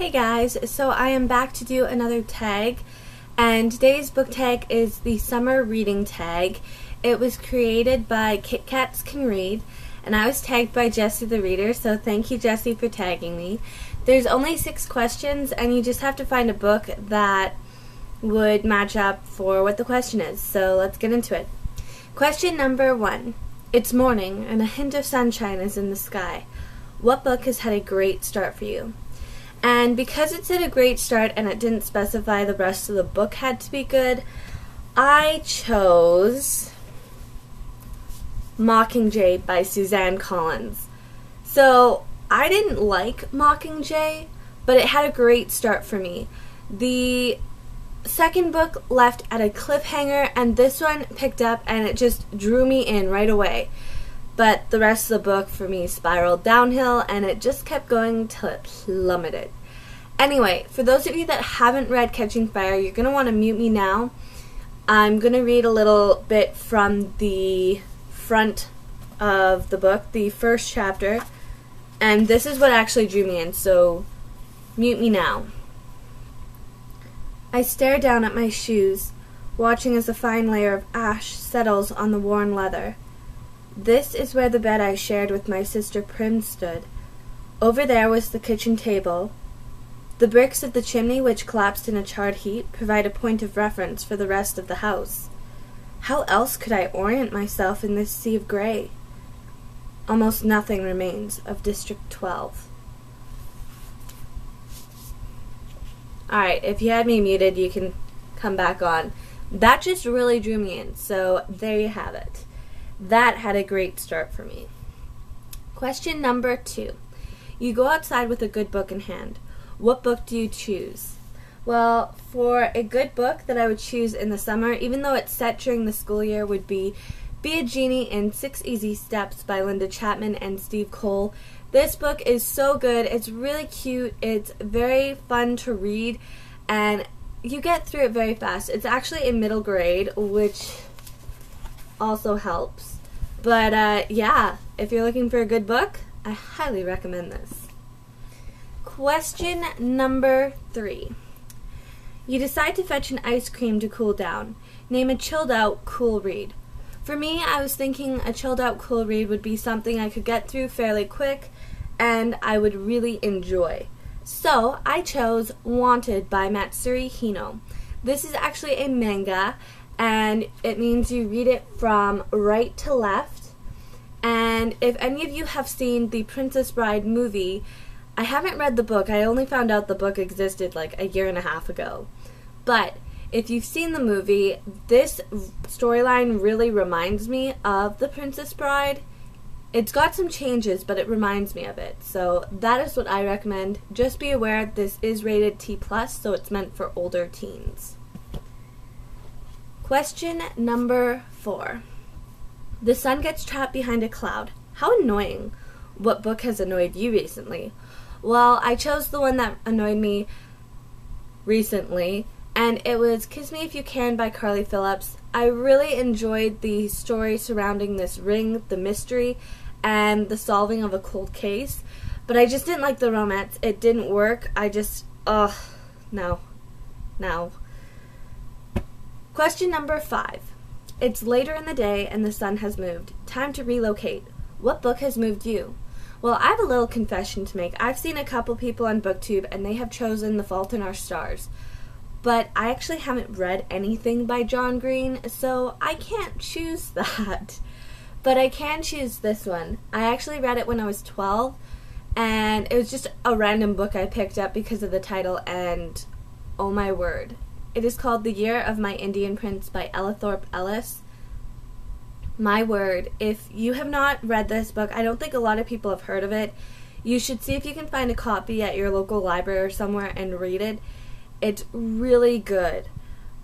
Hey guys, so I am back to do another tag, and today's book tag is the summer reading tag. It was created by Kit Kats Can Read, and I was tagged by Jessie the Reader, so thank you Jessie for tagging me. There's only 6 questions, and you just have to find a book that would match up for what the question is, so let's get into it. Question number 1. It's morning, and a hint of sunshine is in the sky. What book has had a great start for you? And because it said a great start and it didn't specify the rest of the book had to be good, I chose Mockingjay by Suzanne Collins. So I didn't like Mockingjay, but it had a great start for me. The second book left at a cliffhanger, and this one picked up and it just drew me in right away. But the rest of the book for me spiraled downhill, and it just kept going till it plummeted. Anyway, for those of you that haven't read Catching Fire, you're going to want to mute me now. I'm going to read a little bit from the front of the book, the first chapter, and this is what actually drew me in, so mute me now. I stare down at my shoes, watching as a fine layer of ash settles on the worn leather. This is where the bed I shared with my sister Prim stood. Over there was the kitchen table. The bricks of the chimney, which collapsed in a charred heap, provide a point of reference for the rest of the house. How else could I orient myself in this sea of gray? Almost nothing remains of District 12. Alright, if you had me muted, you can come back on. That just really drew me in, so there you have it. That had a great start for me. Question number 2. You go outside with a good book in hand. What book do you choose? Well, for a good book that I would choose in the summer, even though it's set during the school year, would be a Genie in 6 Easy Steps by Linda Chapman and Steve Cole. This book is so good. It's really cute. It's very fun to read, and you get through it very fast. It's actually in middle grade, which also helps. But yeah, if you're looking for a good book, I highly recommend this. Question number 3. You decide to fetch an ice cream to cool down. Name a chilled out, cool read. For me, I was thinking a chilled out, cool read would be something I could get through fairly quick and I would really enjoy. So I chose Wanted by Matsuri Hino. This is actually a manga, and it means you read it from right to left. And if any of you have seen the Princess Bride movie, I haven't read the book. I only found out the book existed like a year and a half ago. But if you've seen the movie, this storyline really reminds me of the Princess Bride. It's got some changes, but it reminds me of it. So that is what I recommend. Just be aware this is rated T+, so it's meant for older teens. Question number 4. The sun gets trapped behind a cloud. How annoying. What book has annoyed you recently? Well, I chose the one that annoyed me recently, and it was Kiss Me If You Can by Carly Phillips. I really enjoyed the story surrounding this ring, the mystery, and the solving of a cold case, but I just didn't like the romance. It didn't work. No. Question number 5. It's later in the day and the sun has moved. Time to relocate. What book has moved you? Well, I have a little confession to make. I've seen a couple people on BookTube and they have chosen The Fault in Our Stars. But I actually haven't read anything by John Green, so I can't choose that. But I can choose this one. I actually read it when I was 12, and it was just a random book I picked up because of the title, and oh my word. It is called The Year of My Indian Prince by Thorpe, Ellis. My word, if you have not read this book, I don't think a lot of people have heard of it. You should see if you can find a copy at your local library or somewhere and read it. It's really good.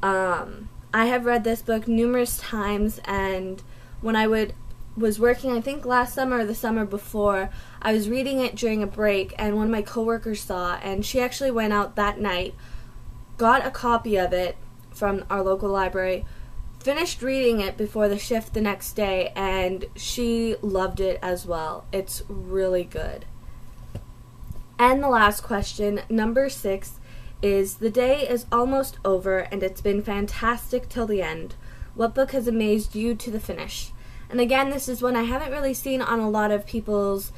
I have read this book numerous times, and when I was working, I think last summer or the summer before, I was reading it during a break, and one of my coworkers saw, and she actually went out that night, got a copy of it from our local library, finished reading it before the shift the next day, and she loved it as well. It's really good. And the last question, number 6, is the day is almost over and it's been fantastic till the end. What book has amazed you to the finish? And again, this is one I haven't really seen on a lot of people's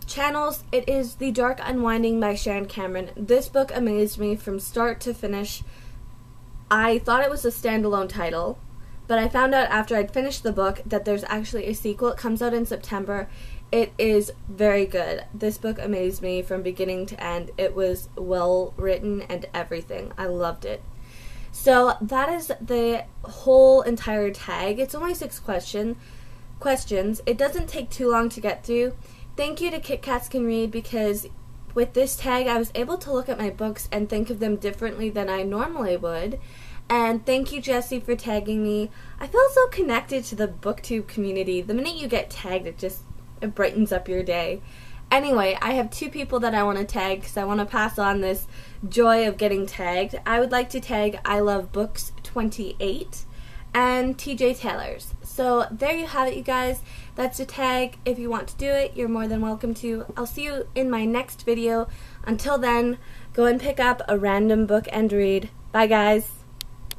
channels. It is The Dark Unwinding by Sharon Cameron. This book amazed me from start to finish. I thought it was a standalone title, but I found out after I'd finished the book that there's actually a sequel. It comes out in September. It is very good. This book amazed me from beginning to end. It was well written and everything. I loved it. So that is the whole entire tag. It's only 6 questions. It doesn't take too long to get through. Thank you to Kit Kats Can Read, because with this tag I was able to look at my books and think of them differently than I normally would. And thank you, Jessie, for tagging me. I feel so connected to the BookTube community. The minute you get tagged, it brightens up your day. Anyway, I have 2 people that I want to tag because I want to pass on this joy of getting tagged. I would like to tag I Love Books 28 and TJTaylors. So there you have it, you guys. That's a tag. If you want to do it, you're more than welcome to. I'll see you in my next video. Until then, go and pick up a random book and read. Bye, guys.